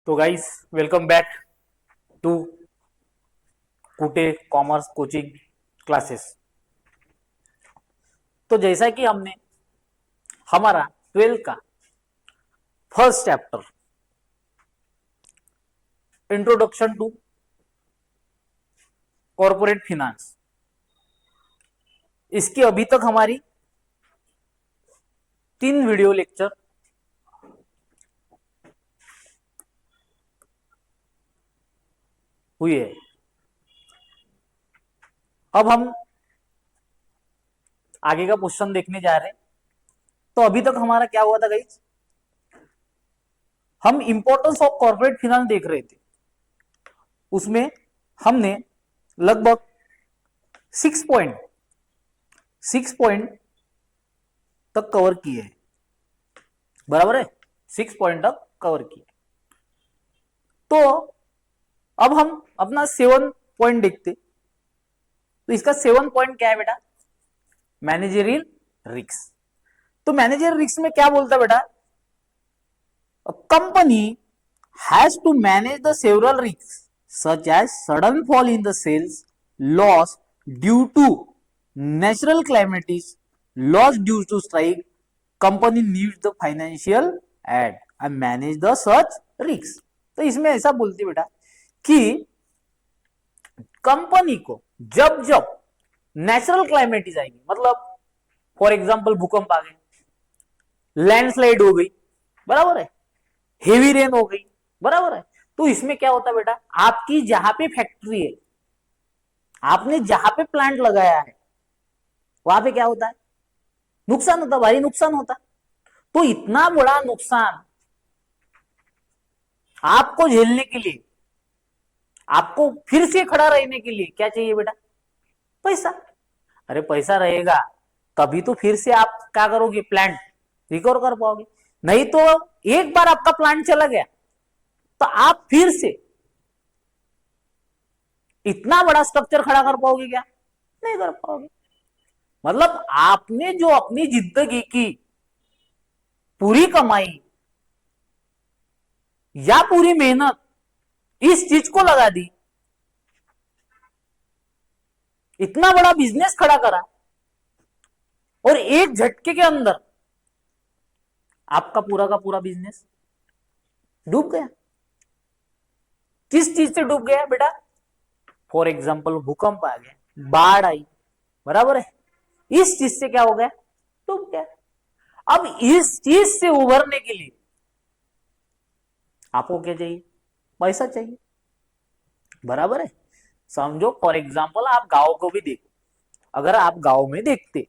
तो guys, welcome back to Kute commerce coaching classes. तो जैसा कि हमने हमारा 12 का first chapter introduction to corporate finance, इसकी अभी तक हमारी 3 वीडियो लेक्चर हुई है। अब हम आगे का क्वेश्चन देखने जा रहे हैं। तो अभी तक हमारा क्या हुआ था गाइस, हम इंपॉर्टेंस ऑफ कॉर्पोरेट फिनांस देख रहे थे। उसमें हमने लगभग 6 पॉइंट तक कवर किए हैं, बराबर है। 6 पॉइंट तक कवर किए। तो अब हम अपना 7 पॉइंट देखते। तो इसका 7 पॉइंट क्या है बेटा, मैनेजरियल रिस्क। तो मैनेजरियल रिस्क में क्या बोलता है बेटा, company has to manage the several risk such as sudden fall in the sales, loss due to natural calamities, loss due to strike. Company needs the financial aid and manage the such risk. तो इसमें ऐसा बोलती बेटा कि company को जब जब natural क्लाइमेटिस आएगी, मतलब फॉर एग्जांपल भूकंप आ गए, लैंडस्लाइड हो गई, बराबर है, हेवी रेन हो गई, बराबर है। तो इसमें क्या होता है बेटा, आपकी जहां पे फैक्ट्री है, आपने जहां पे प्लांट लगाया है, वहां पे क्या होता है, नुकसान होता, भारी नुकसान होता। तो इतना बड़ा नुकसान आपको झेलने के लिए, आपको फिर से खड़ा रहने के लिए क्या चाहिए बेटा, पैसा। अरे पैसा रहेगा तभी तो फिर से आप क्या करोगे, प्लांट रिकवर कर पाओगे। नहीं तो एक बार आपका प्लांट चला गया तो आप फिर से इतना बड़ा स्ट्रक्चर खड़ा कर पाओगे क्या, नहीं कर पाओगे। मतलब आपने जो अपनी जिंदगी की पूरी कमाई या पूरी मेहनत इस चीज को लगा दी, इतना बड़ा बिजनेस खड़ा करा, और एक झटके के अंदर आपका पूरा का पूरा बिजनेस डूब गया। किस चीज से डूब गया बेटा, फॉर एग्जाम्पल भूकंप आ गया, बाढ़ आई, बराबर है, इस चीज से क्या हो गया, डूब गया। अब इस चीज से उभरने के लिए आपको क्या चाहिए, पैसा चाहिए, बराबर है। समझो फॉर एग्जाम्पल आप गांव को भी देखो, अगर आप गांव में देखते,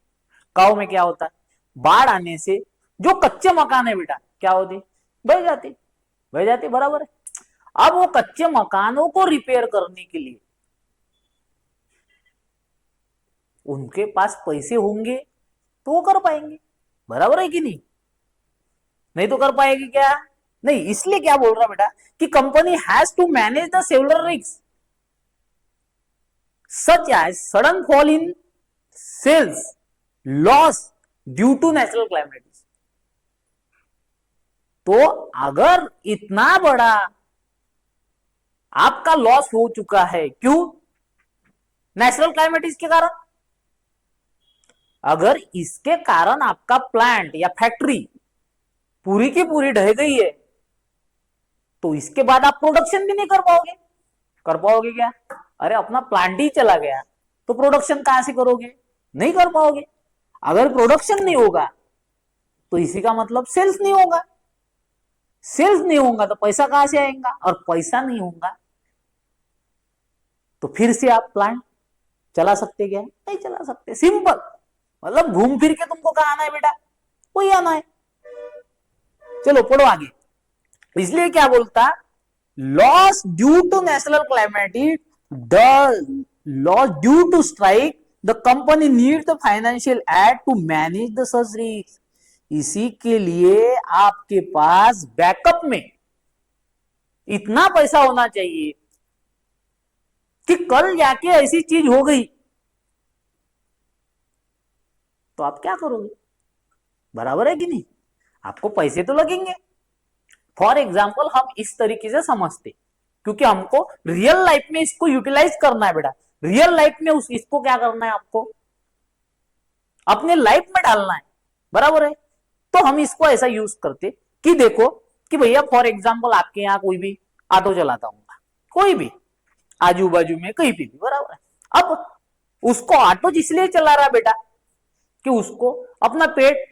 गांव में क्या होता है, बाढ़ आने से जो कच्चे मकान है बेटा क्या होते, बह जाते, बराबर है। अब वो कच्चे मकानों को रिपेयर करने के लिए उनके पास पैसे होंगे तो वो कर पाएंगे, बराबर है कि नहीं, नहीं तो कर पाएगी क्या, नहीं। इसलिए क्या बोल रहा बेटा कि company has to manage the several risk such as sudden fall in sales, loss due to natural calamities. तो अगर इतना बड़ा आपका लॉस हो चुका है, क्यों, नेचुरल क्लाइमेटिस के कारण, अगर इसके कारण आपका प्लांट या फैक्ट्री पूरी की पूरी ढह गई है तो इसके बाद आप प्रोडक्शन भी नहीं कर पाओगे क्या, अरे अपना प्लांट ही चला गया तो प्रोडक्शन कहां से करोगे, नहीं कर पाओगे। अगर प्रोडक्शन नहीं होगा तो इसी का मतलब सेल्स नहीं होगा, सेल्स नहीं होगा तो पैसा कहां से आएगा, और पैसा नहीं होगा तो फिर से आप प्लांट चला सकते क्या, नहीं चला सकते। सिंपल, मतलब घूम फिर के तुमको कहा आना है बेटा, वही आना है। चलो पढ़ो आगे। इसलिए क्या बोलता, loss due to national climatic, the loss due to strike, the company need the financial aid to manage the such risk. इसी के लिए आपके पास बैकअप में इतना पैसा होना चाहिए कि कल जाके ऐसी चीज हो गई तो आप क्या करोगे, बराबर है कि नहीं, आपको पैसे तो लगेंगे। फॉर एग्जाम्पल हम इस तरीके से समझते, क्योंकि हमको रियल लाइफ में इसको यूटिलाइज करना है बेटा। रियल लाइफ में इसको क्या करना है, आपको अपने लाइफ में डालना है, बराबर है। तो हम इसको ऐसा यूज करते कि देखो कि भैया फॉर एग्जाम्पल आपके यहाँ कोई भी ऑटो चलाता होगा, कोई भी आजू बाजू में कहीं भी, बराबर है। अब उसको ऑटो इसलिए चला रहा है बेटा कि उसको अपना पेट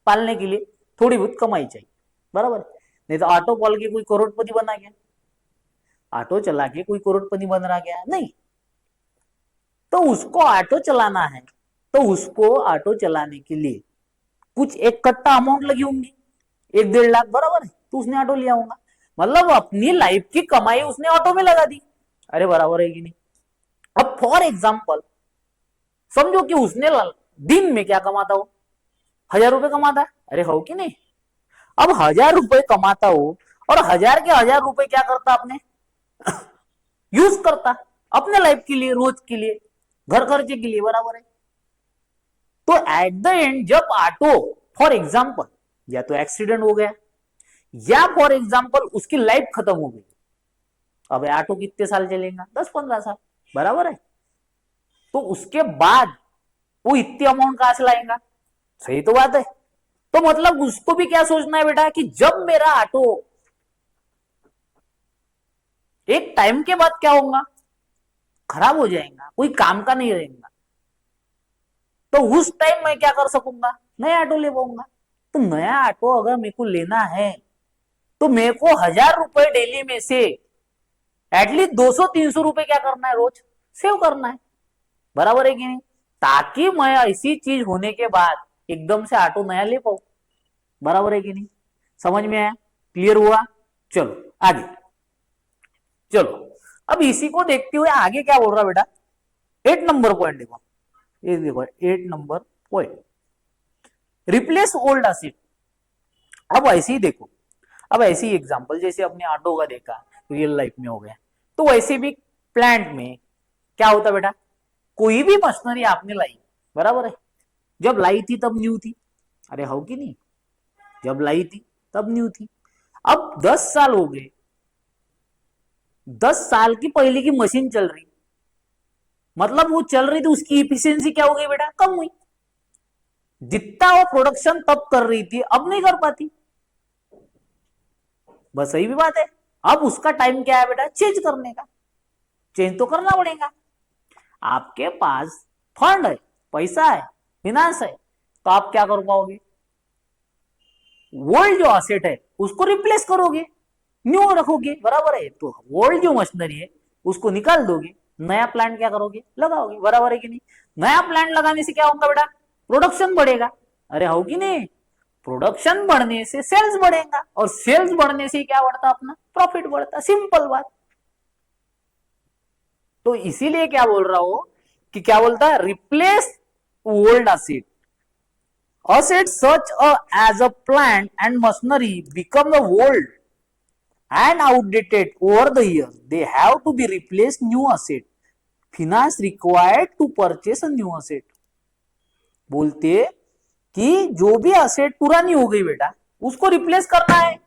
पालने के लिए थोड़ी बहुत कमाई चाहिए, बराबर। नहीं तो ऑटो पाल के कोई करोड़पति बना गया, ऑटो चला के कोई करोड़पति बन रहा गया नहीं। तो उसको ऑटो चलाना है, तो उसको ऑटो चलाने के लिए कुछ एक कट्टा अमाउंट लगी होंगी, 1-1.5 लाख, बराबर है। तो उसने ऑटो लिया होगा, मतलब अपनी लाइफ की कमाई उसने ऑटो में लगा दी। अरे बराबर है कि नहीं। अब फॉर एग्जाम्पल समझो कि उसने दिन में क्या कमाता हो, 1000 रुपए कमाता है, अरे हो कि नहीं। अब 1000 रुपए कमाता हो और 1000 के 1000 रुपए क्या करता अपने यूज करता अपने लाइफ के लिए, रोज के लिए, घर खर्चे के लिए, बराबर है। तो एट द एंड जब ऑटो फॉर एग्जाम्पल या तो एक्सीडेंट हो गया या फॉर एग्जाम्पल उसकी लाइफ खत्म हो गई, अब ऑटो कितने साल चलेगा, 10-15 साल, बराबर है। तो उसके बाद वो इतने अमाउंट कहां से लाएगा, सही तो बात है। तो मतलब उसको भी क्या सोचना है बेटा कि जब मेरा ऑटो एक टाइम के बाद क्या होगा, खराब हो जाएगा, कोई काम का नहीं रहेगा, तो उस टाइम मैं क्या कर सकूंगा, नया ऑटो ले पाऊंगा। तो नया ऑटो अगर मेरे को लेना है तो मेरे को 1000 रुपए डेली में से एटलीस्ट 200-300 रुपए क्या करना है, रोज सेव करना है, बराबर है कि नहीं। ताकि मैं ऐसी चीज होने के बाद एकदम से ऑटो नया ले पाऊं, बराबर है कि नहीं। समझ में आया, क्लियर हुआ। चलो आगे, चलो अब इसी को देखते हुए आगे क्या बोल रहा बेटा, 8 नंबर पॉइंट देखो, ये देखो 8 number point, replace old asset. अब ऐसे ही देखो, अब ऐसे ही एग्जांपल जैसे अपने ऑटो का देखा रियल लाइफ में हो गया, तो वैसे भी प्लांट में क्या होता बेटा, कोई भी मशीनरी आपने लाई, बराबर है, जब लाई थी तब न्यू थी, अरे हो कि नहीं, जब लाई थी तब न्यू थी। अब 10 साल हो गए, 10 साल की पहले की मशीन चल रही, मतलब वो चल रही थी, उसकी इफिशियंसी क्या हो गई बेटा, कम हुई। जितना वो प्रोडक्शन तब कर रही थी अब नहीं कर पाती, बस सही भी बात है। अब उसका टाइम क्या है बेटा, चेंज करने का, चेंज तो करना पड़ेगा। आपके पास फंड है, पैसा है, फिनांस है, तो आप क्या कर पाओगे, ओल्ड जो असेट है उसको रिप्लेस करोगे, न्यू रखोगे, बराबर है। तो ओल्ड जो मशीनरी है उसको निकाल दोगे, नया प्लांट क्या करोगे, लगाओगे, बराबर है कि नहीं। नया प्लांट लगाने से क्या होगा बेटा, प्रोडक्शन बढ़ेगा, अरे हो कि नहीं। प्रोडक्शन बढ़ने से सेल्स बढ़ेगा, और सेल्स बढ़ने से क्या बढ़ता, अपना प्रॉफिट बढ़ता, सिंपल बात। तो इसीलिए क्या बोल रहा हूं कि क्या बोलता है, replace old asset, assets such as a plant and machinery become old and outdated over the years, they have to be replaced new asset, finance required to purchase a new asset। बोलते कि जो भी asset पुरानी हो गई बेटा उसको replace करना है,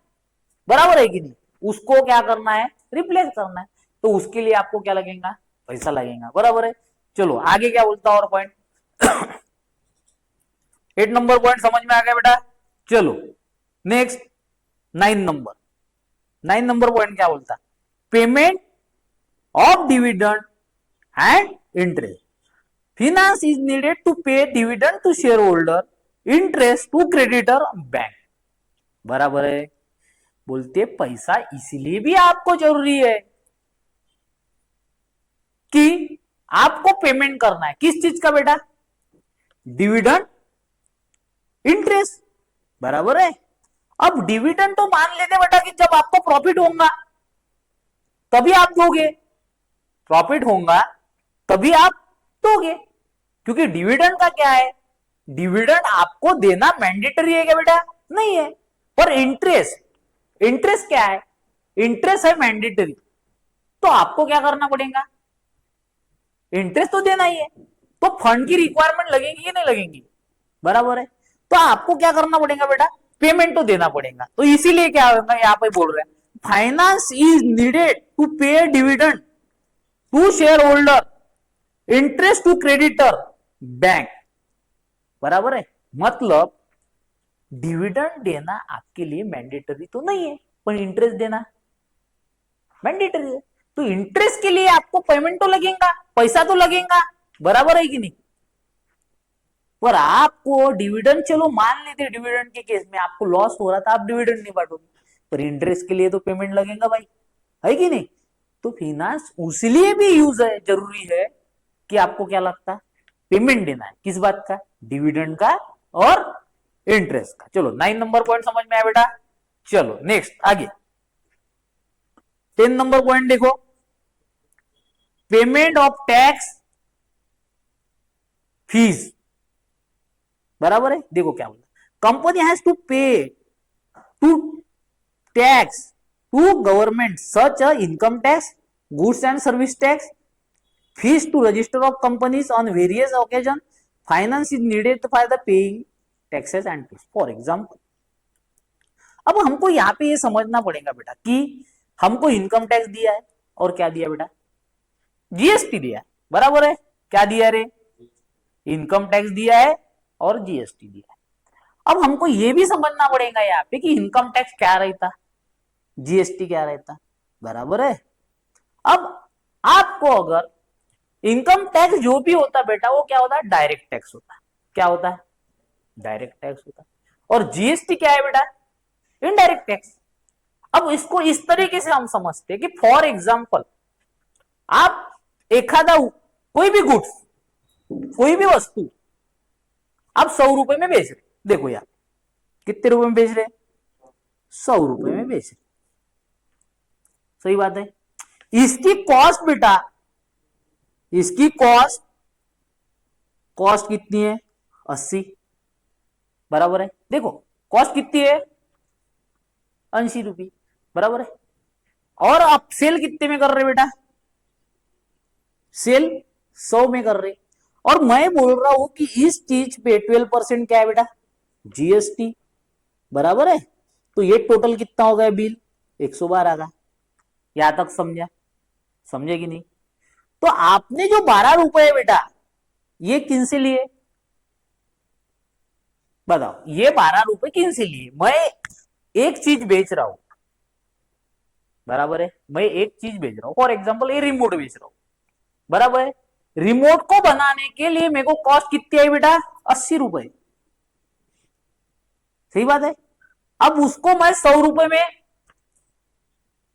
बराबर है कि नहीं, उसको क्या करना है, रिप्लेस करना है। तो उसके लिए आपको क्या लगेगा, पैसा लगेगा, बराबर है। चलो आगे क्या बोलता और पॉइंट 8 नंबर पॉइंट समझ में आ गया बेटा। चलो नेक्स्ट 9 नंबर पॉइंट क्या बोलता, payment of dividend and interest, finance is needed to pay dividend to share holder, interest to creditor bank, बराबर है। बोलते पैसा इसलिए भी आपको जरूरी है कि आपको पेमेंट करना है, किस चीज का बेटा, डिविडेंड, इंटरेस्ट, बराबर है। अब डिविडेंड तो मान लेते बेटा कि जब आपको प्रॉफिट होगा तभी आप दोगे, प्रॉफिट होगा तभी आप दोगे, क्योंकि डिविडेंड का क्या है, डिविडेंड आपको देना मैंडेटरी है क्या बेटा, नहीं है। पर इंटरेस्ट क्या है, इंटरेस्ट है मैंडेटरी, तो आपको क्या करना पड़ेगा, इंटरेस्ट तो देना ही है। तो फंड की रिक्वायरमेंट लगेगी कि नहीं लगेगी, बराबर है। तो आपको क्या करना पड़ेगा बेटा, पेमेंट तो देना पड़ेगा। तो इसीलिए क्या होगा, यहाँ पे बोल रहे हैं finance is needed to pay dividend to share holder, interest to creditor, bank. बराबर है, मतलब डिविडेंड देना आपके लिए मैंडेटरी तो नहीं है, पर इंटरेस्ट देना मैंडेटरी है। तो इंटरेस्ट के लिए आपको पेमेंट तो लगेगा, पैसा तो लगेगा, बराबर है कि नहीं। पर आपको डिविडेंड, चलो मान लेते डिविडेंड के केस में आपको लॉस हो रहा था, आप डिविडेंड नहीं बांटोगे, पर इंटरेस्ट के लिए तो पेमेंट लगेगा भाई, है कि नहीं। तो फाइनेंस उसलिए भी यूज है, जरूरी है कि आपको क्या लगता है, पेमेंट देना है, किस बात का, डिविडेंड का और इंटरेस्ट का। चलो 9 नंबर पॉइंट समझ में आया बेटा। चलो नेक्स्ट आगे 10 नंबर पॉइंट देखो, पेमेंट ऑफ टैक्स फीस। बराबर है, देखो क्या बोला, company has to pay to tax to government such a income tax, goods and service tax, fees to register of companies on various occasion, finance is needed for the paying taxes and fees. For example, अब हमको यहां पे ये समझना पड़ेगा बेटा कि हमको इनकम टैक्स दिया है और क्या दिया बेटा, जीएसटी दिया है। बराबर है, क्या दिया रे, इनकम टैक्स दिया है और जीएसटी दिया है। अब हमको ये भी समझना पड़ेगा यहाँ पे कि इनकम टैक्स क्या रहता, जीएसटी क्या रहता। बराबर है, अब आपको अगर इनकम टैक्स जो भी होता बेटा वो क्या होता है, डायरेक्ट टैक्स होता है। क्या होता है, डायरेक्ट टैक्स होता है। और जीएसटी क्या है बेटा, इनडायरेक्ट टैक्स। अब इसको इस तरीके से हम समझते हैं कि फॉर एग्जाम्पल आप एखादा कोई भी गुड्स, कोई भी वस्तु आप 100 रुपए में बेच रहे, देखो यार कितने रुपए में बेच रहे, 100 रुपए में बेच रहे, सही बात है। इसकी कॉस्ट बेटा, इसकी कॉस्ट कितनी है, 80। बराबर है, देखो कॉस्ट कितनी है, 80 रुपये। बराबर है, और आप सेल कितने में कर रहे बेटा, सेल 100 में कर रहे, और मैं बोल रहा हूं कि इस चीज पे 12% क्या है बेटा, जीएसटी। बराबर है, तो ये टोटल कितना हो गया बिल, 112 का। यहां तक समझा, समझे कि नहीं। तो आपने जो 12 रुपए बेटा ये किन से लिए, बताओ, ये 12 रुपए किन से लिए, मैं एक चीज बेच रहा हूं। बराबर है, मैं एक चीज बेच रहा हूं, फॉर एग्जाम्पल ये रिमोट बेच रहा हूं। बराबर है, रिमोट को बनाने के लिए मेरे को कॉस्ट कितनी आई बेटा, 80 रुपए। सही बात है, अब उसको मैं 100 रुपए में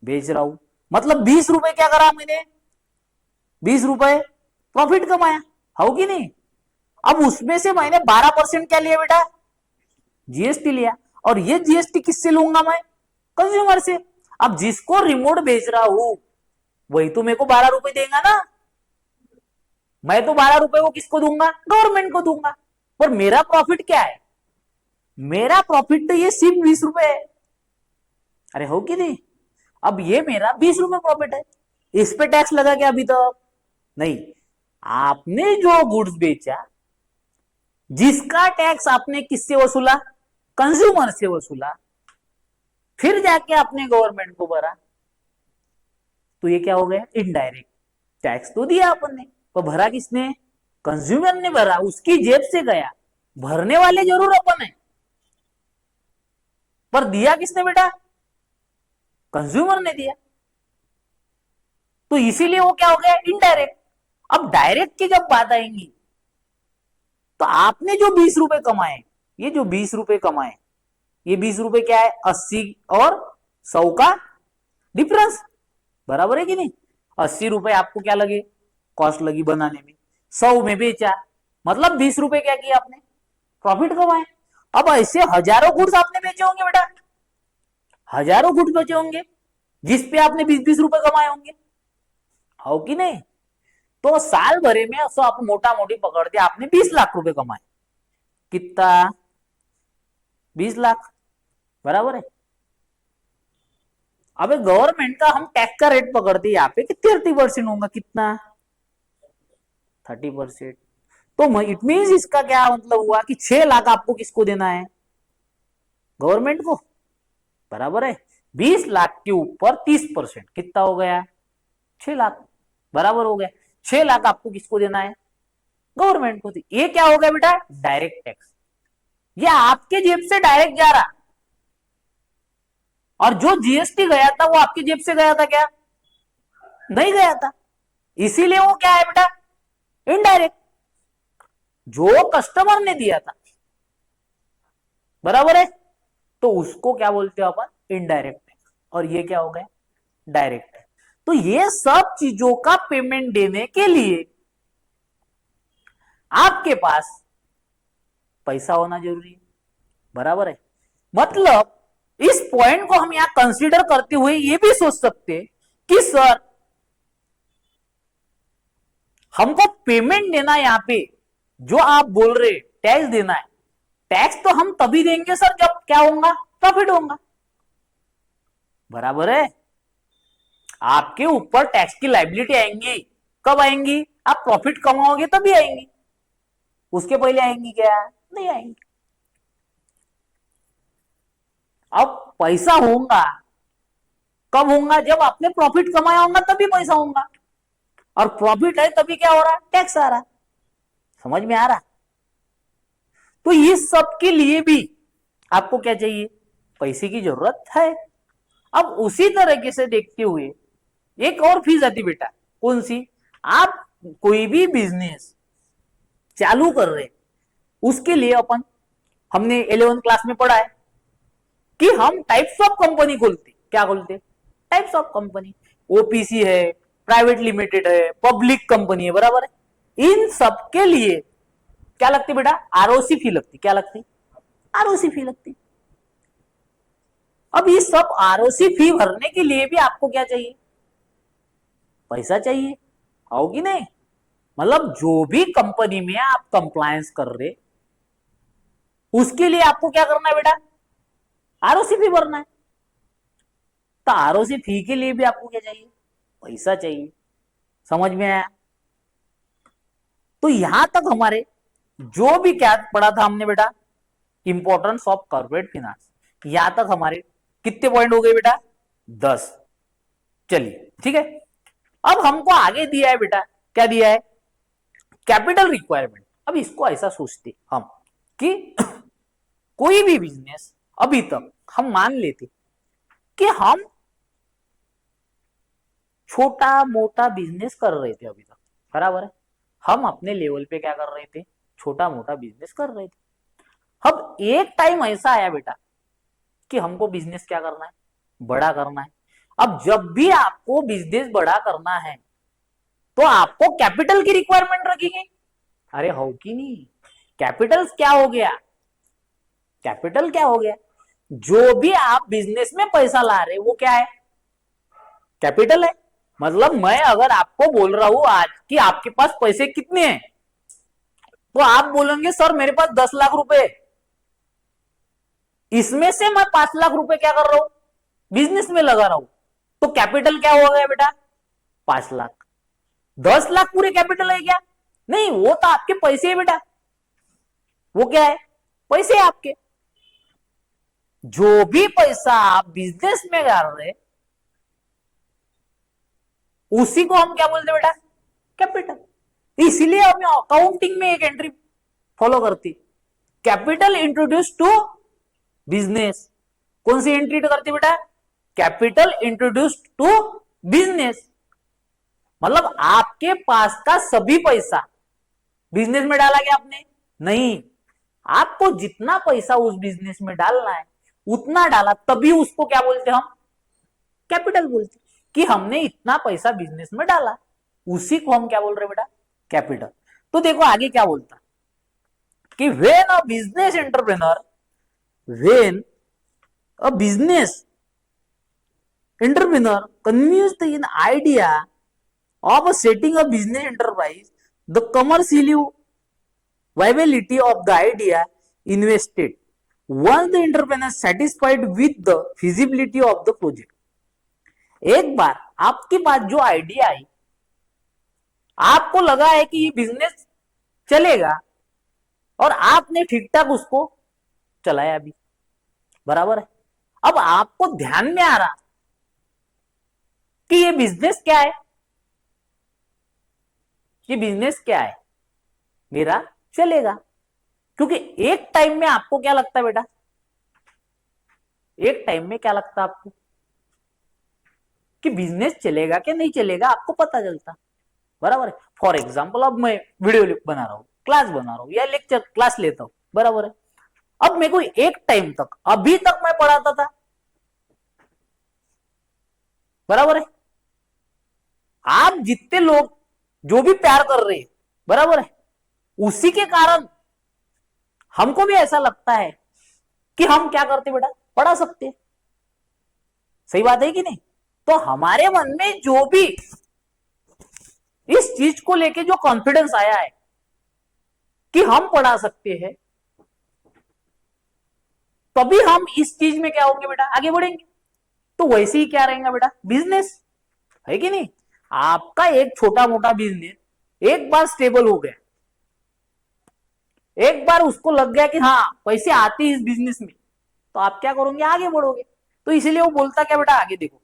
बेच रहा हूं, मतलब 20 रुपए क्या करा मैंने, 20 रुपए प्रॉफिट कमाया, हो कि नहीं। अब उसमें से मैंने 12% क्या लिया बेटा, जीएसटी लिया, और ये जीएसटी किससे लूंगा मैं, कंज्यूमर से। अब जिसको रिमोट बेच रहा हूं वही तो मेरे को 12 रुपए देगा ना, मैं तो 12 रुपए को किसको दूंगा, गवर्नमेंट को दूंगा। पर मेरा प्रॉफिट क्या है, मेरा प्रॉफिट तो ये सिर्फ 20 रुपए है, अरे हो कि नहीं। अब ये मेरा 20 रुपए प्रॉफिट है, इस पे टैक्स लगा क्या अभी तक, नहीं। आपने जो गुड्स बेचा जिसका टैक्स आपने किससे वसूला, कंज्यूमर से वसूला, फिर जाके आपने गवर्नमेंट को भरा, तो ये क्या हो गया, इनडायरेक्ट टैक्स तो दिया आपने, तो भरा किसने, कंज्यूमर ने भरा, उसकी जेब से गया, भरने वाले जरूर अपन है, पर दिया किसने बेटा, कंज्यूमर ने दिया। तो इसीलिए वो क्या हो गया, इनडायरेक्ट। अब डायरेक्ट की जब बात आएंगी तो आपने जो 20 रुपए कमाए, ये जो 20 रुपए कमाए, ये 20 रुपए क्या है, 80 और 100 का डिफरेंस। बराबर है कि नहीं, 80 रुपए आपको क्या लगे, कॉस्ट लगी बनाने में, 100 में बेचा, मतलब 20 रुपए क्या किया आपने, प्रॉफिट कमाए। अब ऐसे हजारों गुड्स आपने बेचे होंगे बेटा, हजारों गुड्स बेचे होंगे जिसपे आपने 20-20 रुपए कमाए होंगे, हो कि नहीं। तो साल भरे में असो आप मोटा मोटी पकड़ते आपने 20 लाख रुपए कमाए, कितना, 20 लाख। बराबर है, अब गवर्नमेंट का हम टैक्स का रेट पकड़ते यहाँ पे कि 30% होगा, कितना, 30%। तो इट मीन इसका क्या मतलब हुआ कि 6 लाख आपको किसको देना है, गवर्नमेंट को, बराबर है। 20 लाख के ऊपर 30% कितना हो गया? 6 लाख, बराबर हो गया। 6 लाख आपको किसको देना है? गवर्नमेंट को। ये क्या हो गया बेटा? Direct tax. ये आपके जेब से डायरेक्ट जा रहा, और जो जीएसटी गया था वो आपकी जेब से गया था क्या? नहीं गया था। इसीलिए वो क्या है बेटा? इनडायरेक्ट, जो कस्टमर ने दिया था, बराबर है। तो उसको क्या बोलते हो अपन? Indirect tax. और ये क्या हो गया? Direct tax. तो ये सब चीजों का पेमेंट देने के लिए आपके पास पैसा होना जरूरी है, बराबर है। मतलब इस पॉइंट को हम यहां कंसीडर करते हुए ये भी सोच सकते कि सर हमको पेमेंट देना है, यहां पे जो आप बोल रहे टैक्स देना है, टैक्स तो हम तभी देंगे सर जब क्या होगा? प्रॉफिट होगा, बराबर है। आपके ऊपर टैक्स की लायबिलिटी आएंगी कब आएंगी? आप प्रॉफिट कमाओगे तभी आएंगी, उसके पहले आएंगी क्या? नहीं आएंगी। अब पैसा होगा कब होगा? जब आपने प्रॉफिट कमाया होगा तभी पैसा होगा, और प्रॉफिट है तभी क्या हो रहा? टैक्स आ रहा। समझ में आ रहा? तो इस सब के लिए भी आपको क्या चाहिए? पैसे की जरूरत है। अब उसी तरीके से देखते हुए एक और फीस आती बेटा, कौन सी? आप कोई भी बिजनेस चालू कर रहे, उसके लिए अपन, हमने 11th क्लास में पढ़ा है कि हम टाइप्स ऑफ कंपनी खोलते। क्या खोलते? Types of company. ओपीसी है, प्राइवेट लिमिटेड है, पब्लिक कंपनी है, बराबर है। इन सब के लिए क्या लगती बेटा? आरओसी फी लगती। क्या लगती? आरओसी फी लगती। अब ये सब आरओसी फी भरने के लिए भी आपको क्या चाहिए? पैसा चाहिए, होगी नहीं? मतलब जो भी कंपनी में आप कंप्लायंस कर रहे, उसके लिए आपको क्या करना है बेटा? आरओसी फी भरना है। तो आरओसी फी के लिए भी आपको क्या चाहिए? पैसा चाहिए। समझ में आया? तो यहां तक हमारे जो भी क्या पढ़ा था हमने बेटा, इंपॉर्टेंस ऑफ कॉर्पोरेट फिनांस, यहां तक हमारे कितने पॉइंट हो गए बेटा? 10। चलिए ठीक है। अब हमको आगे दिया है बेटा, क्या दिया है? Capital requirement. अब इसको ऐसा सोचते हम कि कोई भी बिजनेस, अभी तक हम मान लेते कि हम छोटा मोटा बिजनेस कर रहे थे अभी तक, बराबर है। हम अपने लेवल पे क्या कर रहे थे? छोटा मोटा बिजनेस कर रहे थे। अब एक टाइम ऐसा आया बेटा कि हमको बिजनेस क्या करना है? बड़ा करना है। अब जब भी आपको बिजनेस बड़ा करना है तो आपको कैपिटल की रिक्वायरमेंट रखेंगे। अरे हो कि नहीं? कैपिटल क्या हो गया? कैपिटल क्या हो गया? जो भी आप बिजनेस में पैसा ला रहे वो क्या है? कैपिटल है। मतलब मैं अगर आपको बोल रहा हूं आज कि आपके पास पैसे कितने हैं, तो आप बोलेंगे सर मेरे पास 10 लाख रुपए, इसमें से मैं 5 लाख रुपए क्या कर रहा हूं? बिजनेस में लगा रहा हूं। तो कैपिटल क्या हो गया बेटा? 5 लाख। 10 लाख पूरे कैपिटल है क्या? नहीं, वो तो आपके पैसे है बेटा। वो क्या है? पैसे आपके। जो भी पैसा आप बिजनेस में डाल रहे, उसी को हम क्या बोलते बेटा? कैपिटल। इसलिए हमें अकाउंटिंग में एक एंट्री फॉलो करती, कैपिटल इंट्रोड्यूस टू बिजनेस। कौन सी एंट्री करती बेटा? Capital introduce to business. मतलब आपके पास का सभी पैसा बिजनेस में डाला गया आपने? नहीं, आपको जितना पैसा उस बिजनेस में डालना है उतना डाला, तभी उसको क्या बोलते हम? कैपिटल बोलते। कि हमने इतना पैसा बिजनेस में डाला, उसी को हम क्या बोल रहे बेटा? कैपिटल। तो देखो आगे क्या बोलता कि when a business entrepreneur, when a business entrepreneur conveys the idea of setting a business enterprise, the commercial viability of the idea invested, once the entrepreneur satisfied with the feasibility of the project. एक बार आपके पास जो idea I, आपको लगा है कि ये business चलेगा, और आपने ठीक ठाक उसको चलाया भी, बराबर है। अब आपको ध्यान में आ रहा कि ये बिजनेस क्या है, ये बिजनेस क्या है, मेरा चलेगा। क्योंकि एक टाइम में आपको क्या लगता है बेटा, एक टाइम में क्या लगता है आपको कि बिजनेस चलेगा कि नहीं चलेगा, आपको पता चलता, बराबर है। फॉर एग्जाम्पल अब मैं वीडियो बना रहा हूं, क्लास बना रहा हूं या लेक्चर क्लास लेता हूं, बराबर है। अब मेरे को एक टाइम तक, अभी तक मैं पढ़ाता था, बराबर है। आप जितने लोग जो भी प्यार कर रहे हैं, बराबर है, उसी के कारण हमको भी ऐसा लगता है कि हम क्या करते बेटा, पढ़ा सकते। सही बात है कि नहीं? तो हमारे मन में जो भी इस चीज को लेके जो कॉन्फिडेंस आया है कि हम पढ़ा सकते हैं, तभी हम इस चीज में क्या होंगे बेटा, आगे बढ़ेंगे। तो वैसे ही क्या रहेगा बेटा, बिजनेस, है कि नहीं? आपका एक छोटा मोटा बिजनेस एक बार स्टेबल हो गया, एक बार उसको लग गया कि हाँ पैसे आते हैं इस बिजनेस में, तो आप क्या करोगे, आगे बढ़ोगे। तो इसलिए वो बोलता क्या बेटा, आगे देखो,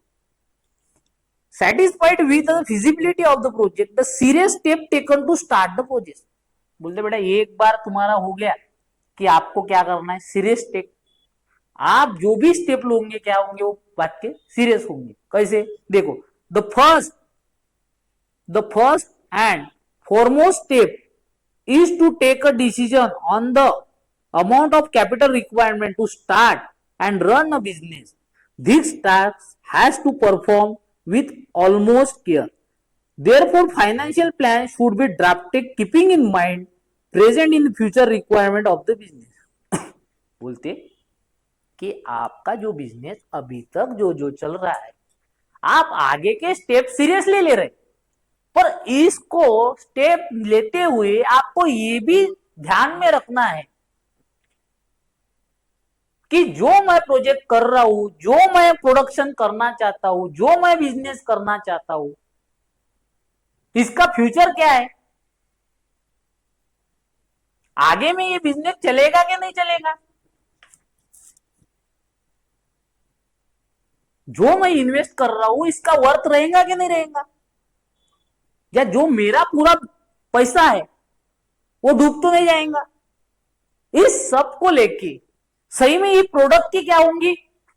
satisfied with the feasibility of the project, the serious step taken to start the project। बोलते बेटा एक बार तुम्हारा हो गया कि आपको क्या करना है, सीरियस स्टेप, आप जो भी स्टेप लोगे क्या होंगे, वो बात के सीरियस होंगे। कैसे, देखो, the first and foremost step is to take a decision on the amount of capital requirement to start and run a business. This task has to perform with almost care. Therefore, financial plan should be drafted keeping in mind present in future requirement of the business। बोलते कि आपका जो business अभी तक जो जो चल रहा है, आप आगे के स्टेप सीरियसली ले रहे, पर इसको स्टेप लेते हुए आपको ये भी ध्यान में रखना है कि जो मैं प्रोजेक्ट कर रहा हूं, जो मैं प्रोडक्शन करना चाहता हूं, जो मैं बिजनेस करना चाहता हूं, इसका फ्यूचर क्या है, आगे में ये बिजनेस चलेगा कि नहीं चलेगा, जो मैं इन्वेस्ट कर रहा हूं इसका वर्थ रहेगा कि नहीं रहेगा, या जो मेरा पूरा पैसा है वो डूब तो नहीं जाएगा। इस सब को लेके सही में ये प्रोडक्ट की क्या होंगी,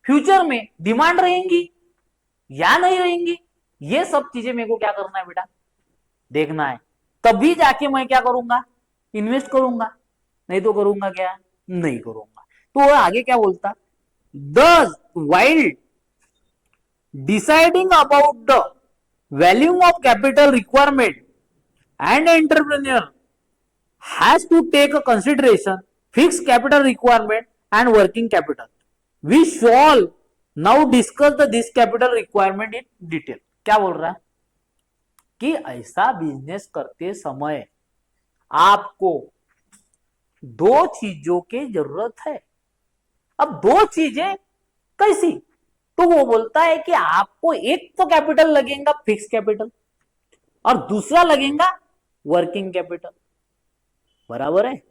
फ्यूचर में डिमांड रहेंगी या नहीं रहेंगी, ये सब चीजें मेरे को क्या करना है बेटा, देखना है। तभी जाके मैं क्या करूंगा, इन्वेस्ट करूंगा, नहीं तो करूंगा क्या, नहीं करूंगा। तो आगे क्या बोलता, Thus, while deciding about the value of capital requirement, an entrepreneur has to take a consideration fixed capital requirement and working capital. We shall now discuss this capital requirement in detail। क्या बोल रहा है कि ऐसा business करते समय आपको दो चीजों की जरूरत है। अब दो चीजें कैसी, तो वो बोलता है कि आपको एक तो कैपिटल लगेगा फिक्स कैपिटल और दूसरा लगेगा वर्किंग कैपिटल, बराबर है।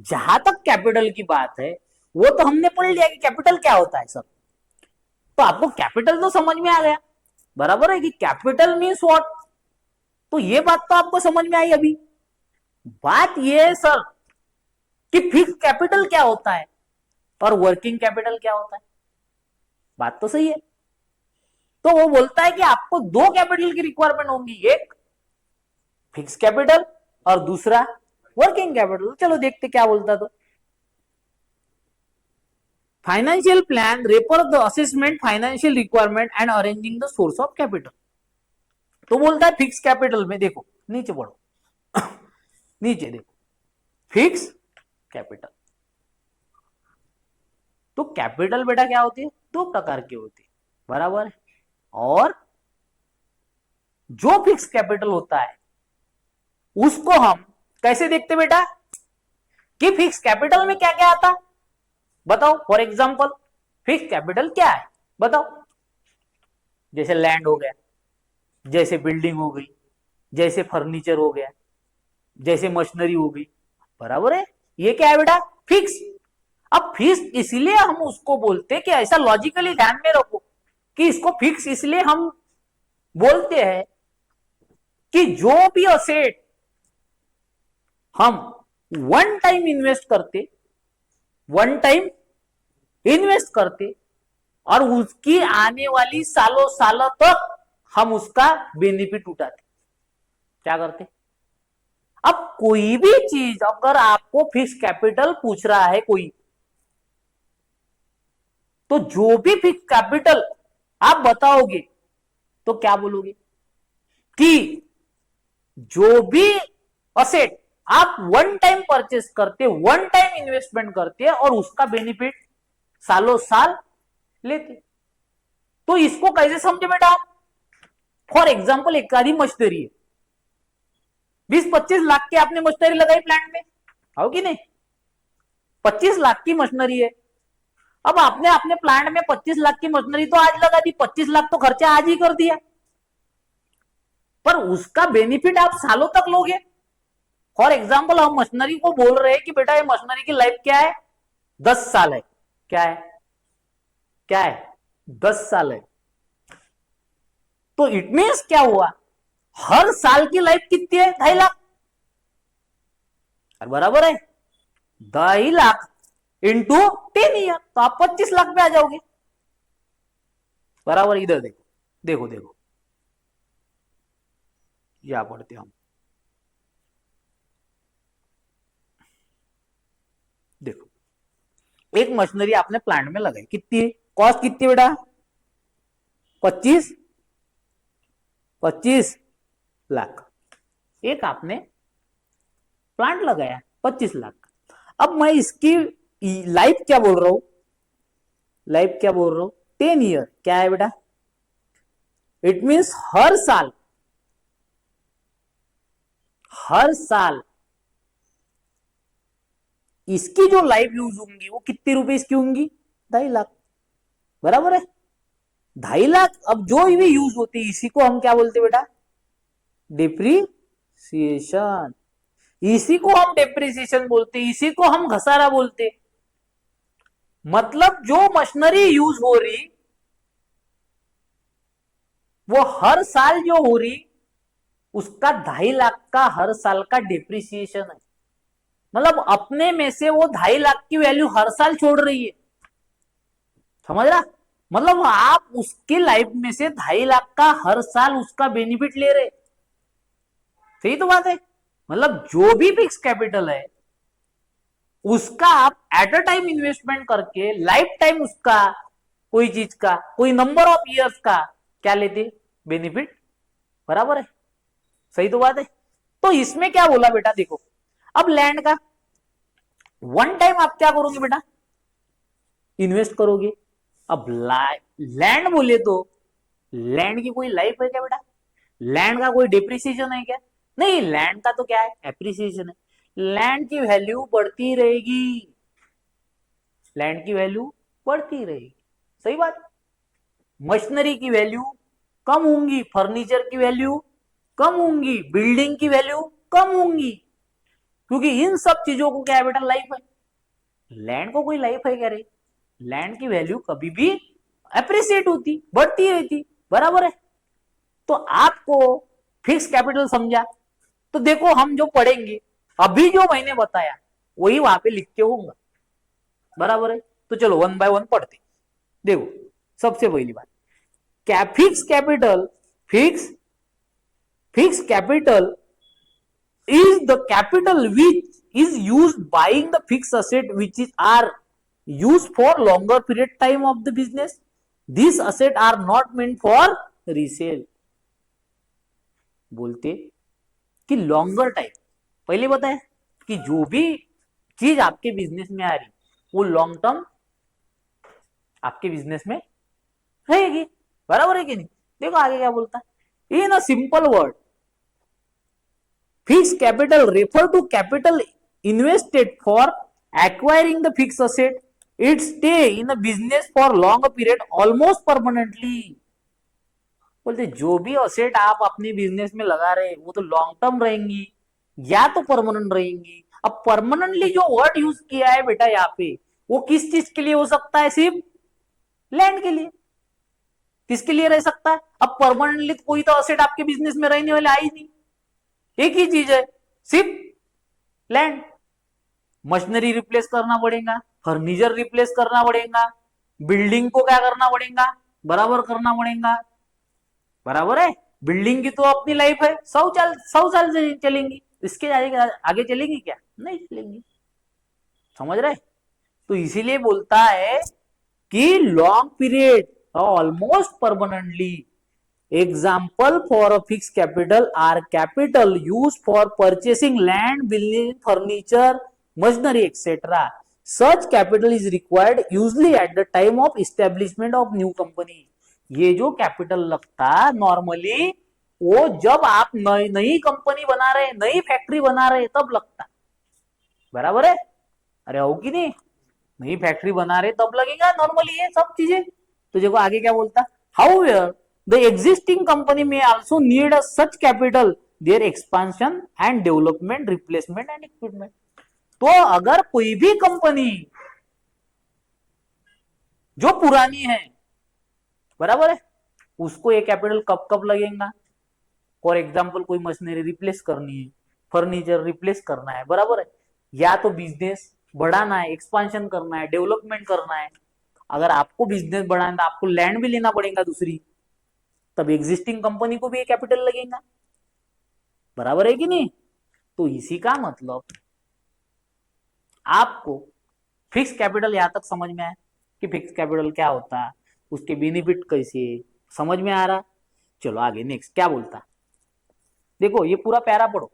जहां तक कैपिटल की बात है वो तो हमने पढ़ लिया कि कैपिटल क्या होता है सब, तो आपको कैपिटल तो समझ में आ गया, बराबर है कि कैपिटल मीन्स व्हाट, तो ये बात तो आपको समझ में आई। अभी बात ये है सर कि फिक्स कैपिटल क्या होता है और वर्किंग कैपिटल क्या होता है, बात तो सही है। तो वो बोलता है कि आपको दो कैपिटल की रिक्वायरमेंट होंगी, एक फिक्स कैपिटल और दूसरा वर्किंग कैपिटल। चलो देखते क्या बोलता। तो financial plan refer the assessment financial requirement and arranging the source of capital. तो बोलता है फिक्स कैपिटल में, देखो नीचे पढ़ो नीचे देखो, फिक्स कैपिटल। तो कैपिटल बेटा क्या होती है, दो प्रकार की होती है, बराबर है। और जो फिक्स कैपिटल होता है उसको हम कैसे देखते बेटा कि फिक्स कैपिटल में क्या क्या आता, बताओ। फॉर एग्जांपल फिक्स कैपिटल क्या है बताओ, जैसे लैंड हो गया, जैसे बिल्डिंग हो गई, जैसे फर्नीचर हो गया, जैसे मशीनरी हो गई, बराबर है। ये क्या है बेटा, फिक्स। अब फिक्स इसलिए हम उसको बोलते कि ऐसा लॉजिकली ध्यान में रखो कि इसको फिक्स इसलिए हम बोलते हैं कि जो भी असेट हम वन टाइम इन्वेस्ट करते और उसकी आने वाली सालों सालों तक हम उसका बेनिफिट उठाते, क्या करते? अब कोई भी चीज अगर आपको फिक्स कैपिटल पूछ रहा है कोई, तो जो भी फिक्स कैपिटल आप बताओगे तो क्या बोलोगे कि जो भी असेट आप वन टाइम परचेस करते, वन टाइम इन्वेस्टमेंट करते और उसका बेनिफिट सालों साल लेते। तो इसको कैसे समझे बेटा आप? फॉर एग्जाम्पल एक आधी मशीनरी है, 20-25 लाख की आपने मशीनरी लगाई प्लांट में, हो कि नहीं? 25 लाख की मशीनरी है। अब आपने अपने प्लांट में 25 लाख की मशीनरी तो आज लगा दी, 25 लाख तो खर्चा आज ही कर दिया, पर उसका बेनिफिट आप सालों तक लोगे। फॉर एग्जाम्पल हम मशीनरी को बोल रहे हैं कि बेटा ये मशीनरी की लाइफ क्या है? 10 साल है। क्या है? 10 साल है। तो इट मीन्स क्या हुआ? हर साल की लाइफ कितनी है? 2.5 लाख। बराबर है, 2.5 लाख इंटू 10 ईयर, तो आप 25 लाख पे आ जाओगे। बराबर। इधर देखो यहां पढ़ते हम, देखो एक मशीनरी आपने प्लांट में लगाई, कितनी है? कॉस्ट कितनी है बेटा? 25 लाख। एक आपने प्लांट लगाया 25 लाख। अब मैं इसकी लाइफ क्या बोल रहा हूं? 10 ईयर। क्या है बेटा? इट मीन्स हर साल इसकी जो लाइफ यूज होंगी वो कितने रुपए की होंगी? 2.5 लाख। बराबर है, 2.5 लाख। अब जो भी यूज होती है इसी को हम क्या बोलते बेटा? डिप्रीसिएशन। इसी को हम डेप्रिसिएशन बोलते, इसी को हम घसारा बोलते। मतलब जो मशीनरी यूज हो रही वो हर साल जो हो रही उसका 2.5 लाख का हर साल का डेप्रिसिएशन है। मतलब अपने में से वो 2.5 लाख की वैल्यू हर साल छोड़ रही है, समझ रहा? मतलब आप उसकी लाइफ में से 2.5 लाख का हर साल उसका बेनिफिट ले रहे। सही तो बात है। मतलब जो भी फिक्स कैपिटल है उसका आप एट अ टाइम इन्वेस्टमेंट करके लाइफ टाइम उसका कोई चीज का कोई नंबर ऑफ इयर्स का क्या लेते? बेनिफिट। बराबर है, सही तो बात है। तो इसमें क्या बोला बेटा? देखो अब लैंड का वन टाइम आप क्या करोगे बेटा? इन्वेस्ट करोगे। अब लैंड बोले तो लैंड की कोई लाइफ है क्या बेटा? लैंड का कोई डिप्रिसिएशन है क्या? नहीं, लैंड का तो क्या है? एप्रिसिएशन है। लैंड की वैल्यू बढ़ती रहेगी, लैंड की वैल्यू बढ़ती रहेगी। सही बात। मशीनरी की वैल्यू कम होंगी, फर्नीचर की वैल्यू कम होंगी, बिल्डिंग की वैल्यू कम होंगी, क्योंकि इन सब चीजों को क्या है बेटा? लाइफ है। लैंड को कोई लाइफ है क्या रे? लैंड की वैल्यू कभी भी एप्रिसिएट होती, बढ़ती रहती। बराबर है। तो आपको फिक्स कैपिटल समझा? तो देखो हम जो पढ़ेंगे अभी जो मैंने बताया वही वहां पे लिख के होगा। बराबर है। तो चलो वन बाय वन पढ़ते। देखो सबसे पहली बात, क्या fix capital is the capital which is used buying the fixed asset which are used for longer period time of the business. These assets are not meant for resale. बोलते कि longer time, पहले बताया कि जो भी चीज आपके business में आ रही वो लॉन्ग टर्म आपके बिजनेस में रहेगी। बराबर है कि नहीं? देखो आगे क्या बोलता है। In a simple word, fixed capital refer to capital invested for acquiring the fixed asset. It stay in a business for long period almost permanently. बोलते जो भी असेट आप अपने बिजनेस में लगा रहे वो तो लॉन्ग टर्म रहेंगी या तो परमानेंट रहेंगी। अब परमानेंटली जो वर्ड यूज किया है बेटा यहाँ पे वो किस चीज के लिए हो सकता है? सिर्फ लैंड के लिए। किसके लिए रह सकता है? अब परमानेंटली कोई तो असेट आपके बिजनेस में रहने वाले आई नहीं, एक ही चीज है, सिर्फ लैंड। मशीनरी रिप्लेस करना पड़ेगा, फर्नीचर रिप्लेस करना पड़ेगा, बिल्डिंग को क्या करना पड़ेगा? बराबर करना पड़ेगा। बराबर है? बिल्डिंग की तो अपनी लाइफ है, 100 साल चलेंगी, इसके आगे चलेंगी क्या? नहीं चलेंगी। समझ रहे? तो इसीलिए बोलता है कि long period almost permanently example for a fix capital R capital use for purchasing land, building, furniture, machinery etcetera. Such capital is required usually at the time of establishment of new company. ये जो capital लगता normally वो जब आप नई company बना रहे, नई फैक्ट्री बना रहे, तब लगता. बराबर है? अरे हो कि नहीं? नई फैक्ट्री बना रहे तब लगेगा नॉर्मली ये सब चीजें. तो देखो आगे क्या बोलता, however the existing company may also need a such capital their expansion and development, replacement and equipment. तो अगर कोई भी कंपनी जो पुरानी है, बराबर है, उसको ये कैपिटल कब कब लगेगा? फॉर एग्जाम्पल कोई मशीनरी रिप्लेस करनी है, फर्नीचर रिप्लेस करना है, बराबर है, या तो बिजनेस बढ़ाना है, एक्सपांशन करना है, डेवलपमेंट करना है. अगर आपको बिजनेस बढ़ाना है आपको लैंड भी लेना पड़ेगा दूसरी, तब एग्जिस्टिंग कंपनी को भी कैपिटल लगेगा. बराबर है कि नहीं? तो इसी का मतलब आपको फिक्स कैपिटल यहां तक समझ में आया कि फिक्स कैपिटल क्या होता है, उसके बेनिफिट कैसे, समझ में आ रहा? चलो आगे नेक्स्ट क्या बोलता, देखो ये पूरा पैरा पढ़ो.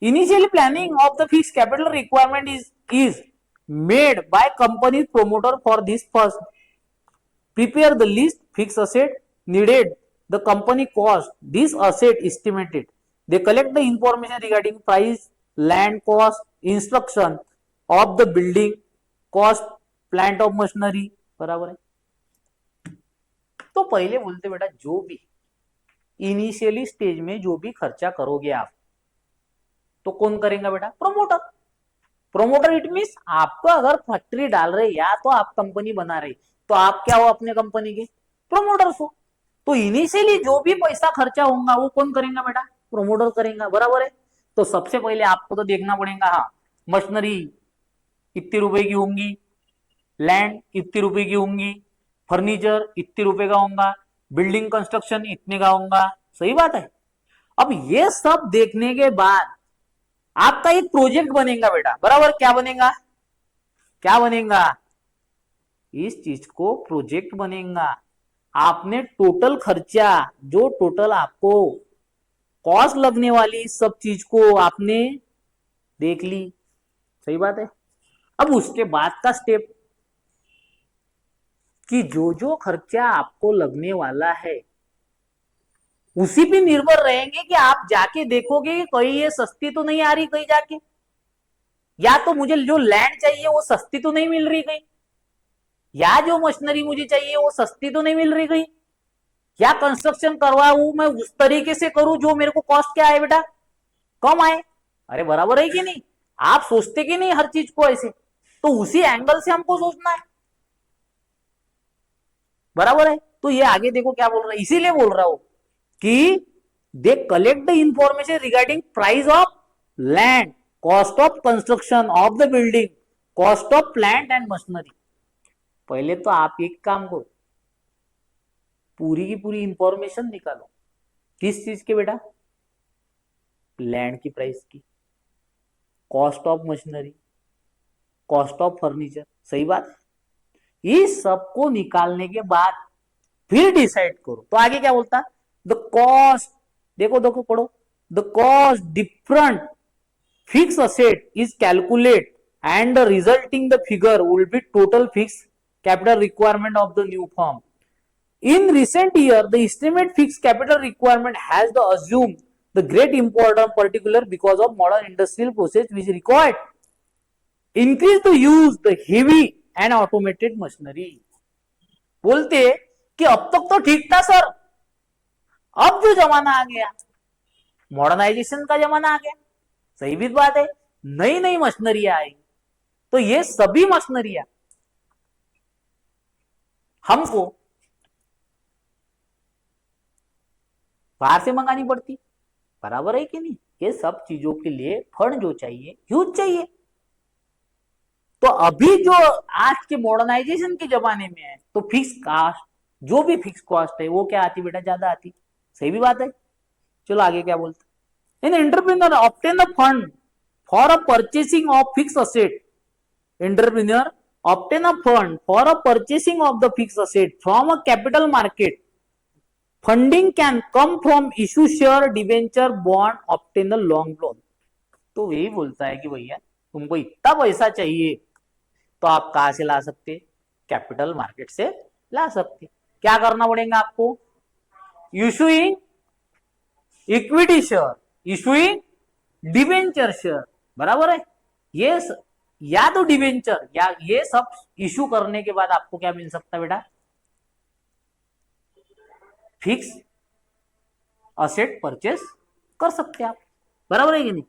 Initially planning of the fix capital requirement is made by company promoter for this first. Prepare the list fixed asset needed, the company cost, this asset estimated. They collect the information regarding price, land cost, instruction of the building, cost, plant of machinery. बराबर है? तो पहले बोलते बेटा जो भी initially stage में जो भी खर्चा करोगे आप, तो कौन करेगा बेटा? प्रोमोटर. प्रोमोटर इट मीन्स आपको अगर फैक्ट्री डाल रहे या तो आप कंपनी बना रहे, तो आप क्या हो अपने कंपनी के? प्रोमोटर्स हो. तो इनिशियली जो भी पैसा खर्चा होगा वो कौन करेगा बेटा? प्रोमोटर करेगा. बराबर है? तो सबसे पहले आपको तो देखना पड़ेगा, हाँ मशीनरी कितने रुपए की होंगी, लैंड कितने रुपए की होंगी, फर्नीचर इतने रुपए का होगा, बिल्डिंग कंस्ट्रक्शन इतने का होगा. सही बात है? अब ये सब देखने के बाद आपका एक प्रोजेक्ट बनेगा बेटा. बराबर? क्या बनेगा? क्या बनेगा? इस चीज को प्रोजेक्ट बनेगा. आपने टोटल खर्चा, जो टोटल आपको कॉस्ट लगने वाली सब चीज को आपने देख ली. सही बात है? अब उसके बाद का स्टेप कि जो जो खर्चा आपको लगने वाला है उसी पे निर्भर रहेंगे कि आप जाके देखोगे कि कहीं ये सस्ती तो नहीं आ रही कहीं जाके, या तो मुझे जो लैंड चाहिए वो सस्ती तो नहीं मिल रही कहीं, या जो मशीनरी मुझे चाहिए वो सस्ती तो नहीं मिल रही कहीं, या कंस्ट्रक्शन करवाऊं मैं उस तरीके से करूं जो मेरे को कॉस्ट क्या आए बेटा? कम आए. अरे बराबर है कि नहीं? आप सोचते कि नहीं हर चीज को ऐसे? तो उसी एंगल से हमको सोचना है. बराबर है? तो ये आगे देखो क्या बोल रहा है, इसीलिए बोल रहा हूं कि they collect the information regarding price of land, cost of construction of the building, cost of plant and machinery. पहले तो आप एक काम करो, पूरी की पूरी इंफॉर्मेशन निकालो. किस चीज के बेटा? लैंड की प्राइस की, cost of machinery, cost of furniture. सही बात? इस सबको निकालने के बाद फिर डिसाइड करो. तो आगे क्या बोलता, द कॉस्ट, देखो देखो पढ़ो, the cost different fix asset is calculate and the resulting the figure will be total fixed capital requirement of the new firm. In recent year, the estimate fixed capital requirement has the assumed the great importance particular because of modern industrial process which required increase the use the heavy and automated machinery. बोलते कि अब तक तो ठीक था sir, अब जो जमाना आ गया मॉडर्नाइजेशन का जमाना आ गया. सही भी बात है, नई नई मशीनरियां आई, तो ये सभी मशीनरियां हमको बाहर से मंगानी पड़ती, बराबर है कि नहीं। ये सब चीजों के लिए फंड जो चाहिए ह्यूज चाहिए। तो अभी जो आज के मॉडर्नाइजेशन के जमाने में है तो फिक्स कास्ट, जो भी फिक्स कॉस्ट है वो क्या आती बेटा, ज्यादा आती। सही भी बात है। चलो आगे क्या बोलते, in entrepreneur obtain the fund for a purchasing of fix asset. Entrepreneur obtain a fund for a purchasing of the fixed asset from a capital market. Funding can come from issue share, debenture, bond, obtain the long loan. तो यही बोलता है कि भैया तुमको इतना पैसा चाहिए तो आप कहां से ला सकते, कैपिटल मार्केट से ला सकते। क्या करना पड़ेगा आपको, issuing equity share, issuing debenture share, बराबर है। ये या तो डिवेंचर या ये सब इशू करने के बाद आपको क्या मिल सकता है बेटा, फिक्स असेट परचेस कर सकते हैं आप, बराबर है कि नहीं।